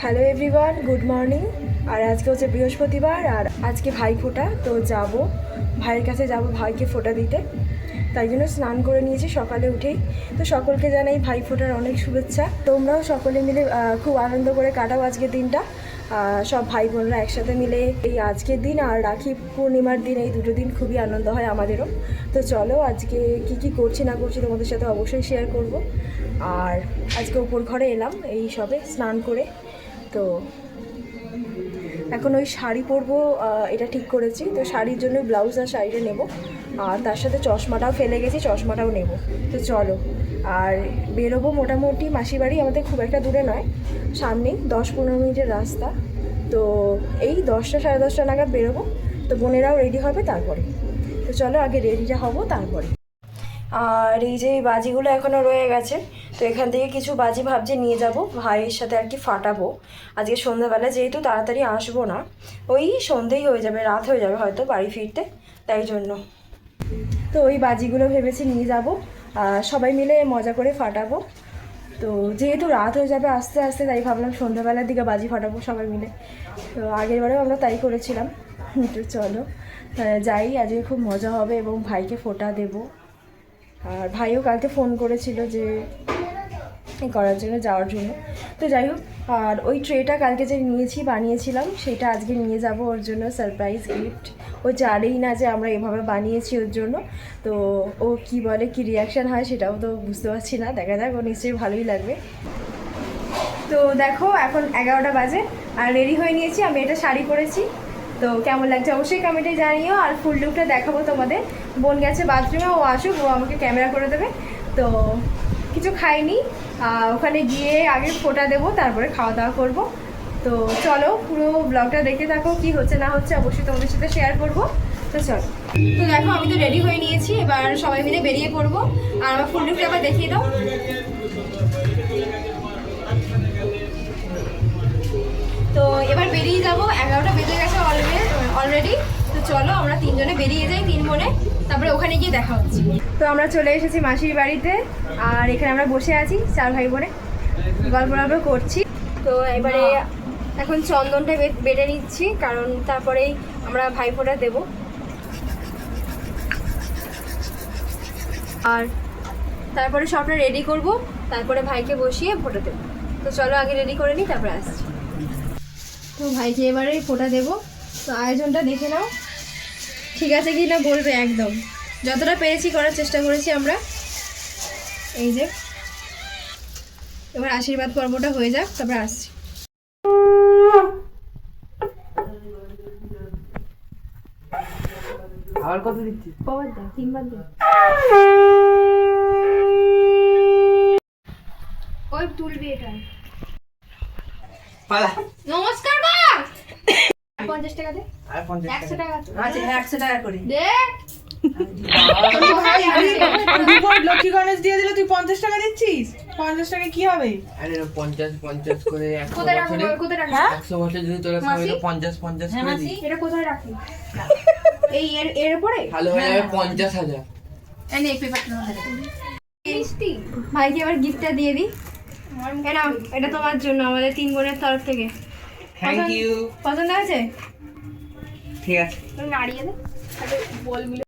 Hello everyone, good morning. আর আজকে হচ্ছে বৃহস্পতিবার আর আজকে ভাই ফোঁটা, তো যাব ভাইয়ের কাছে যাব ভাইকে ফোঁটা দিতে। তাই জন্য স্নান করে নিয়েছি সকালে উঠেই। তো সকলকে জানাই ভাই ফোঁটার অনেক শুভেচ্ছা। তোমরাও সকলে মিলে খুব আনন্দ করে কাটাও আজকের দিনটা। সব ভাই বোনরা একসাথে মিলে এই আজকের দিন আর রাখি পূর্ণিমার দিন, এই দুটো দিন খুবই আনন্দ হয় আমাদেরও। তো চলো আজকে কি করছি না করছি তোমাদের সাথে অবশ্যই শেয়ার করব। আর আজকে উপর ঘরে এলাম এই সবে স্নান করে। তো এখন ওই শাড়ি পরবো, এটা ঠিক করেছি। তো শাড়ির জন্য ব্লাউজ আর শাড়িটা নেব, আর তার সাথে চশমাটাও ফেলে গেছি, চশমাটাও নেব। তো চলো আর বেরোবো। মোটামুটি মাসির বাড়ি আমাদের খুব একটা দূরে নয়, সামনেই 10-15 মিনিটের রাস্তা। তো এই 10টা সাড়ে 10টা নাগাদ বেরোবো। তো বোনেরাও রেডি হবে তারপরে। তো চলো আগে রেডিটা হব তারপরে। আর এই যে বাজিগুলো এখনও রয়ে গেছে, তো এখান থেকে কিছু বাজি ভাবছি নিয়ে যাব ভাইয়ের সাথে আর কি ফাটাবো আজকে সন্ধ্যাবেলা, যেহেতু তাড়াতাড়ি আসবো না, ওই সন্ধেই হয়ে যাবে, রাত হয়ে যাবে হয়তো বাড়ি ফিরতে, তাই জন্য। তো ওই বাজিগুলো ভেবেছি নিয়ে যাব, সবাই মিলে মজা করে ফাটাবো। তো যেহেতু রাত হয়ে যাবে আস্তে আস্তে, তাই ভাবলাম সন্ধ্যাবেলার দিকে বাজি ফাটাবো সবাই মিলে। তো আগের বারেও আমরা তাই করেছিলাম। তো চলো যাই, আজকে খুব মজা হবে এবং ভাইকে ফোঁটা দেবো। আর ভাইও কালকে ফোন করেছিল যে করার জন্য, যাওয়ার জন্য। তো যাই হোক, আর ওই ট্রেটা কালকে যে বানিয়েছিলাম সেটা আজকে নিয়ে যাব ওর জন্য, সারপ্রাইজ গিফট। ও জানেই না যে আমরা এভাবে বানিয়েছি ওর জন্য। তো ও কি বলে, কি রিয়াকশান হয় সেটাও তো বুঝতে পারছি না, দেখা যাক, ও নিশ্চয়ই ভালোই লাগবে। তো দেখো এখন 11টা বাজে আর রেডি হয়ে নিয়েছি। আমি এটা শাড়ি পরেছি, তো কেমন লাগছে অবশ্যই কমেন্টে জানিও। আর ফুল লুকটা দেখাবো তোমাদের। বোন গেছে বাথরুমে, ও আসুক, ও আমাকে ক্যামেরা করে দেবে। তো কিছু খাইনি, ওখানে গিয়ে আগে ফোঁটা দেবো, তারপরে খাওয়া দাওয়া করবো। তো চলো পুরো ব্লগটা দেখে থাকো, কি হচ্ছে না হচ্ছে অবশ্যই তোমাদের সাথে শেয়ার করবো। তো চলো। তো দেখো আমি তো রেডি হয়ে নিয়েছি, এবার সবাই মিলে বেরিয়ে পড়বো। আর আমার ফুল লুকটা আবার দেখিয়ে দাও। তো এবার বেরিয়ে যাবো, 11টা বেজে গেছে অলরেডি। তো চলো আমরা তিনজনে বেরিয়ে যাই, 3 বোনে, তারপরে ওখানে গিয়ে দেখা হচ্ছে। তো আমরা চলে এসেছি মাসির বাড়িতে, আর এখানে আমরা বসে আছি 4 ভাই বোনে, গল্প করছি। তো এবারে এখন চন্দনটা বেটে নিচ্ছি, কারণ তারপরেই আমরা ভাইফোঁটা দেব। আর তারপরে সবটা রেডি করব, তারপরে ভাইকে বসিয়ে ফোঁটা দেবো। তো চলো আগে রেডি করে নিই, তারপরে আসছি। তো ভাইকে এবারে ফোঁটা দেবো। তো আয়োজনটা দেখে নাও, ঠিক আছে কি না বলবে একদম। যতটা পেরেছি করার চেষ্টা করেছি আমরা। এই যে এবার আশীর্বাদ পর্বটা হয়ে যাক, তারপরে আসছি। আর কত দিচ্ছি? 3বার দে। ওই তুলবি এটা। পালা। নমস্কার মা। 50 টাকা দে। আর 50 100 টাকা। আচ্ছা 100 টাকা করে দে। লক্ষ্মী গণেশ দিয়ে দিলে তুই 50 টাকা দিচ্ছিস? 50 টাকা কি হবে? আরে 50 করে 100 কোথায় রাখবো? বছরে কোথায় রাখবো? 100 বছর যদি তোরা খাবি তো 50 করে দিই। এটা কোথায় রাখি? এই এর উপরে? ভালো হয়ে যাবে 50,000। এই নে পেপারটা ধরে দে। ভাইকে এবার গিফটটা দিয়ে দিই। এটা তোমার জন্য, আমাদের 3 বোনের তরফ থেকে। Thank you. পছন্দ হয়েছে? ঠিক আছে। তুমি নাড়িয়ে দে। বল মিলে।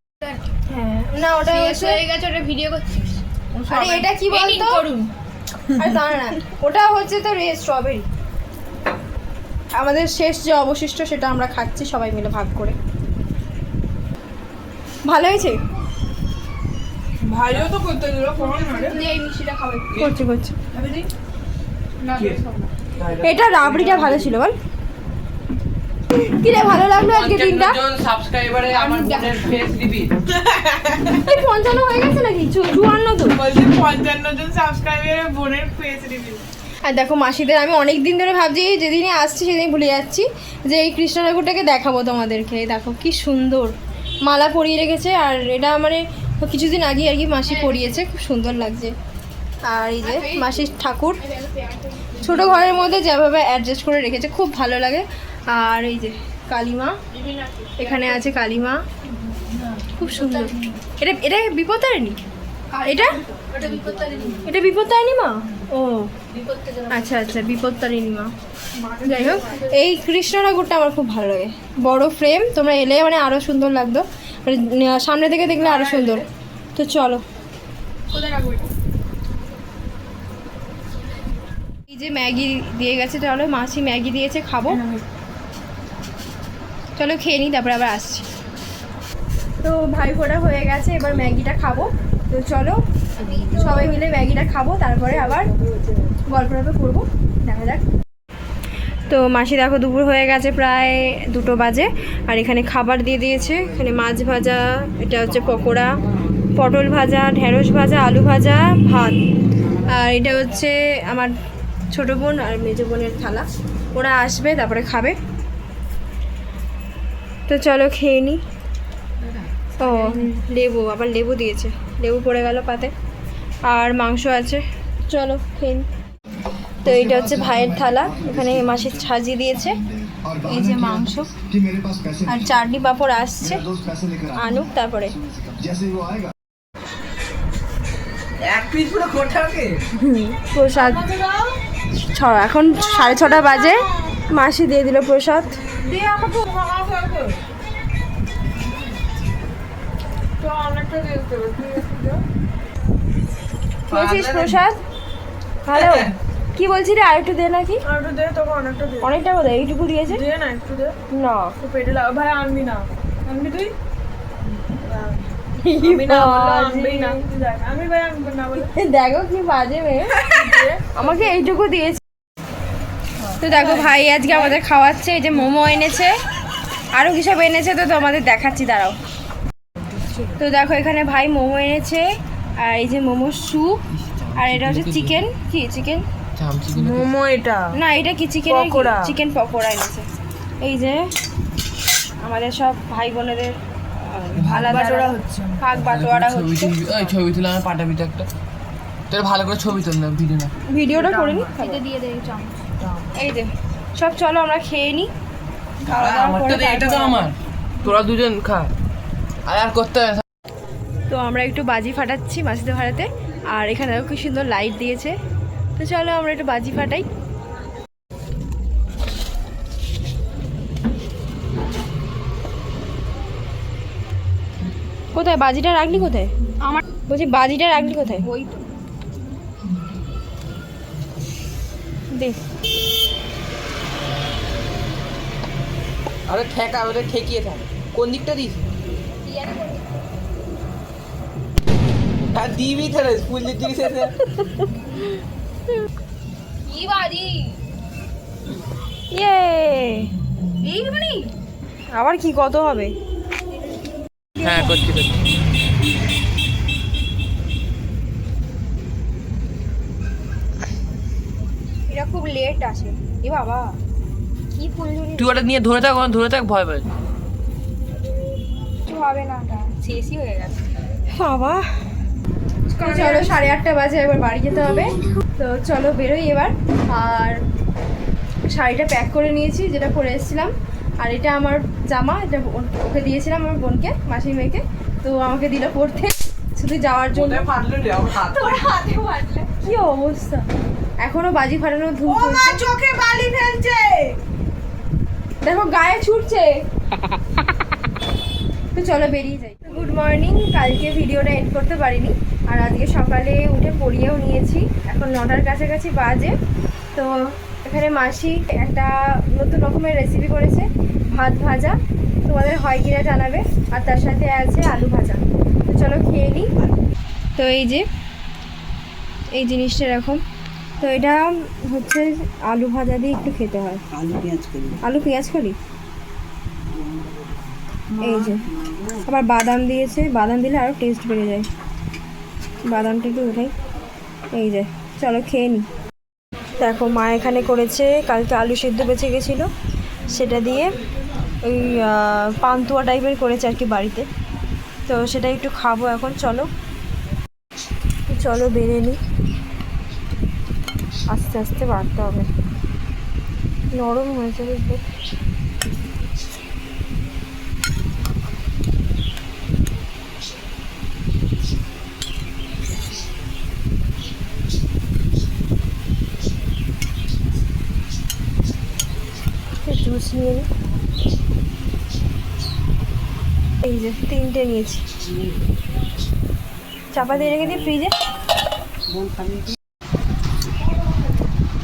হ্যাঁ না, ওটা হয়ে গেছে, ওটা ভিডিও করছিস। আরে এটা কি বলতো? আরে দাঁড়া না, ওটা হচ্ছে তো স্ট্রবেরি। আমাদের শেষ যে অবশিষ্ট সেটা আমরা খাচ্ছি সবাই মিলে ভাগ করে। ভালো হয়েছে? ভাইও তো করতে দিল, কোন মারে? এই মিষ্টিটা খাবে। করছি। আমি দিই না। এটা রাবড়িটা ভালো ছিল বল। কি রে ভালো লাগলো আজকে দিনটা? 55 জন সাবস্ক্রাইবারে আমার বোনের ফেস রিভিল। 55 হয়ে গেছে নাকি? 54 তো বলছে 55 জন সাবস্ক্রাইবারে বোনের ফেস রিভিল। আর দেখো মাসিদের আমি অনেক দিন ধরে ভাবছি, যেদিনই আসছি সেদিন ভুলে যাচ্ছি যে এই কৃষ্ণ ঠাকুরটাকে দেখাবো তোমাদেরকে। দেখো কি সুন্দর মালা পরিয়ে রেখেছে, আর এটা মানে কিছুদিন আগে আর কি মাসি পরিয়েছে, খুব সুন্দর লাগছে। আর এই যে মাসির ঠাকুর ছোট ঘরের মধ্যে যেভাবে অ্যাডজাস্ট করে রেখেছে, খুব ভালো লাগে। আর এই যে কালীমা, এখানে আছে কালীমা, খুব সুন্দর। এটা বিপত্তারিণী, এটা বিপত্তারিণী মা। ও আচ্ছা আচ্ছা, বিপত্তারিণী মা। যাই হোক, এই কৃষ্ণ ঠাকুরটা আমার খুব ভালো লাগে, বড় ফ্রেম। তোমরা এলে মানে আরও সুন্দর লাগতো, মানে সামনে থেকে দেখলে আরও সুন্দর। তো চলো, এই যে ম্যাগি দিয়ে গেছে, চলো মাসি ম্যাগি দিয়েছে, খাবো। চলো খেয়ে নিই, তারপরে আবার আসছি। তো ভাই ফোটা হয়ে গেছে, এবার ম্যাগিটা খাবো। তো চলো সবাই মিলে ম্যাগিটা খাবো, তারপরে আবার গল্প করবো, দেখা যাক। তো মাসি দেখো দুপুর হয়ে গেছে, প্রায় 2টো বাজে, আর এখানে খাবার দিয়ে দিয়েছে। এখানে মাছ ভাজা, এটা হচ্ছে পকোড়া, পটল ভাজা, ঢেঁড়স ভাজা, আলু ভাজা, ভাত। আর এটা হচ্ছে আমার ছোটো বোন আর মেজো বোনের থালা, ওরা আসবে তারপরে খাবে। তো চলো খেয়ে নিই। ও লেবু, আবার লেবু দিয়েছে, লেবু পড়ে গেল পাতে। আর মাংস আছে, চলো খেয়ে নিই। তো এইটা হচ্ছে ভাইয়ের থালা, এখানে মাসি সাজিয়ে দিয়েছে। এই যে মাংস আর চাটনি পাঁপড় আসছে, আনুক তারপরে। এক পিস পুরো কোঠাকে প্রসাদ এখন 6:30 বাজে, মাসি দিয়ে দিল প্রসাদ। দিয়ে আমাকে তো অনেকটা দিয়ে দিতে হবে, তুই একটু দে। খেয়েছিস প্রসাদ? ভালো। কি বলছি রে, আর একটু দে নাকি? আর একটু দে, তোকে অনেকটা দে। অনেকটা বোধহয় এইটুকু দিয়েছে। দে না, একটু দে। না তো পেটে লাগা ভাই, আনবি না, আনবি তুই? আমি না বললে আনবেই না, তুই দেখ। আমি ভাই আনবো না বলে দেখো কি বাজে মেয়ে, আমাকে এইটুকু দিয়েছে। তো দেখো ভাই আজকে আমাদের খাওয়াচ্ছে, এই যে মোমো এনেছে, আরও কি সব এনেছে, তো তোমাদের দেখাচ্ছি, দাঁড়াও। তো দেখো এখানে ভাই মোমো এনেছে, আর এই যে মোমো স্যুপ, আর এটা হচ্ছে চিকেন, কি চিকেন মোমো, এটা না, এটা কি চিকেন, পকোড়া। চিকেন পকোড়া এনেছে। এই যে আমাদের সব ভাই বোনেদের আলাদা বাটোয়ারা হচ্ছে। ভাগ বাটোয়ারা হচ্ছে। ছবি তুলে আমার পাঠাবি তো একটা, তোর ভালো করে ছবি তুল না, ভিডিও না। ভিডিওটা করে নি, দিয়ে দে চামচ। এই যে সব, চলো আমরা খেয়ে নিই। খাওয়া দাওয়া আমারটা করে এটা তো তারপরে আমার, তোরা দুজন খা, আর করতে হবে। তো আমরা একটু বাজি ফাটাচ্ছি মাসিদের ভাড়াতে, আর এখানে কি সুন্দর লাইট দিয়েছে। তো চলো আমরা একটু বাজি ফাটাই। কোথায় বাজিটা রাখলি, কোথায় আমার বলছি বাজিটা রাখলি কোথায়? ওই তো দেখ। আরে ঠেকা, ওটা ঠেকিয়ে থাক। কোন দিকটা দিস? হ্যাঁ দিবি তাহলে, ফুল দিবি শেষে। ইয়ে এইখানে আবার কি কত হবে? হ্যাঁ করছি। এটা খুব লেট আসে। এ বাবা কি ফুলঝুরি, তুই ওটা নিয়ে ধরে থাক, ভয় পাই। কিছু হবে না, ওটা শেষই হয়ে গেছে বাবা। চলো 8:30 বাজে, এবার বাড়ি যেতে হবে। তো চলো বেরোই এবার। আর শাড়িটা প্যাক করে নিয়েছি, যেটা পরে এসেছিলাম। আর এটা আমার জামা, এটা ওকে দিয়েছিলাম আমার বোনকে, মাসির মেয়েকে। তো আমাকে দিল পরতে শুধু যাওয়ার জন্য। তোর হাতে ফাটলে কি অবস্থা, এখনো বাজি ফাটানোর ধুম চলছে। চোখে বালি ফেলছে, দেখো গায়ে ছুটছে। তো চলো বেরিয়ে যাই। Good morning. কালকে ভিডিওটা এড করতে পারিনি, আর আজকে সকালে উঠে পড়িয়েও নিয়েছি। এখন 9টার কাছাকাছি বাজে। তো এখানে মাসি একটা নতুন রকমের রেসিপি করেছে, ভাত ভাজা। তোমাদের হয় কিনা জানাবে। আর তার সাথে আছে আলু ভাজা। তো চলো খেয়ে নিই। তো এই যে এই জিনিসটা এরকম। তো এটা হচ্ছে আলু ভাজা দিয়ে একটু খেতে হয়, আলু পেঁয়াজ করি। এই যে আবার বাদাম দিয়েছে, বাদাম দিলে আরও টেস্ট বেড়ে যায়। বাদামটা একটু উঠাই। এই যে চলো খেয়ে নিই। দেখো মা এখানে করেছে, কালকে আলু সেদ্ধ বেঁচে গেছিলো, সেটা দিয়ে ওই পান্তুয়া টাইপের করেছে আর কি বাড়িতে। তো সেটা একটু খাবো এখন। চলো চলো বেরিয়ে নিই, আস্তে আস্তে বাড়তে হবে, নরম হয়েছে বুঝলে। জুস নিয়ে নিই। এই যে 3টে নিয়েছি, চাপা দিয়ে রেখে দিই ফ্রিজে।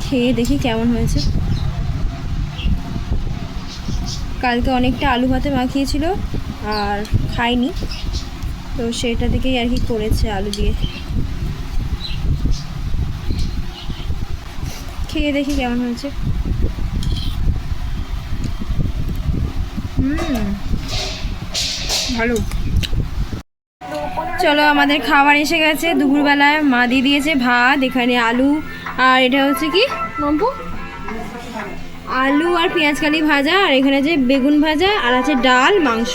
খেয়ে দেখি কেমন হয়েছে। কালকে অনেকটা আলু ভাতে মাখিয়েছিল আর খাইনি, তো সেটা থেকেই আর কি করেছে আলু দিয়ে। খেয়ে দেখি কেমন হয়েছে। ভালো। চলো আমাদের খাবার এসে গেছে। দুপুরবেলায় মা দিয়ে দিয়েছে ভাত, এখানে আলু আর এটা হচ্ছে কি মাম্পু, আলু আর পেঁয়াজকালি ভাজা, আর এখানে যে বেগুন ভাজা, আর আছে ডাল মাংস।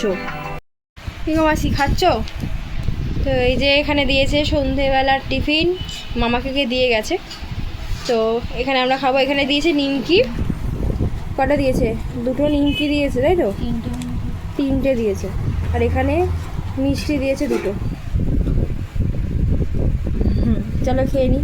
ঠিক মাসি খাচ্ছ? তো এই যে এখানে দিয়েছে সন্ধেবেলার টিফিন, মামাকে দিয়ে গেছে। তো এখানে আমরা খাবো। এখানে দিয়েছে নিমকি, কটা দিয়েছে? 2টো নিমকি দিয়েছে, তাই তো? 3টে দিয়েছে। আর এখানে মিষ্টি দিয়েছে 2টো। চলো খেয়ে নিই।